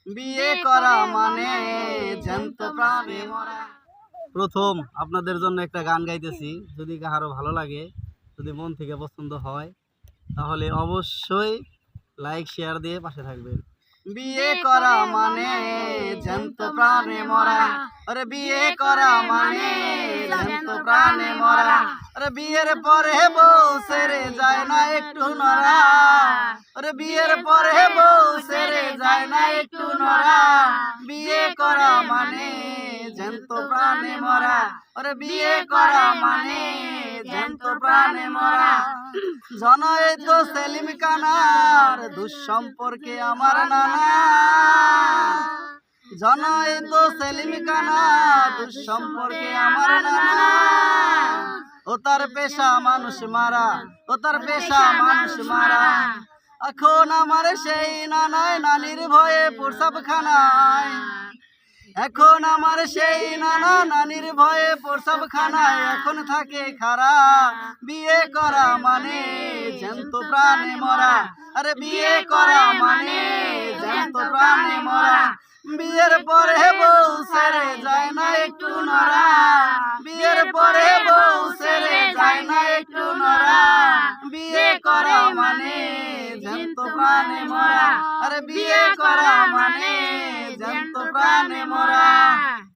বিয়ে করা মানে জ্যান্ত প্রাণে মরা। প্রথম আপনাদের জন্য একটা গান গাইতেছি, যদি কারো ভালো লাগে, যদি মন থেকে পছন্দ হয়, তাহলে অবশ্যই লাইক শেয়ার দিয়ে পাশে থাকবেন। বিয়ে করা মানে জ্যান্ত প্রাণে মরা, আরে বিয়ে করা মানে জ্যান্ত প্রাণে মরা। আরে বিয়ের পরে বউ ছেড়ে যায় না একটু নড়া, আরে বিয়ের পরে বউ ছেড়ে যায় না একটু নড়া। বিয়ে করা মানে জ্যান্ত প্রাণে মরা, আরে বিয়ে করা মানে জ্যান্ত প্রাণে মরা। জনই তো সেলিম কানার দুঃসম্পর্কে আমার নানা, জনই তো সেলিম কানা দুঃসম্পর্কে আমার নানা। ও তার পেশা মানুষ মারা, ও তার পেশা মানুষ মারা। এখন আমার সেই নানায় নানির ভয়ে প্রসাব খানায়, এখন আমার সেই নানা নানির ভয়ে প্রসাব খানায় এখন থাকে খারা। বিয়ে করা মানে জ্যান্ত প্রাণে মরা, আরে বিয়ে করা মানে জ্যান্ত প্রাণে মরা। বিয়ের পরে বউ ছেড়ে যায় না একটু নড়া, বিয়ের পরে বউ ছেড়ে যায় না একটু নড়া। বিয়ে করা মানে জ্যান্ত প্রাণে মরা, আরে বিয়ে করা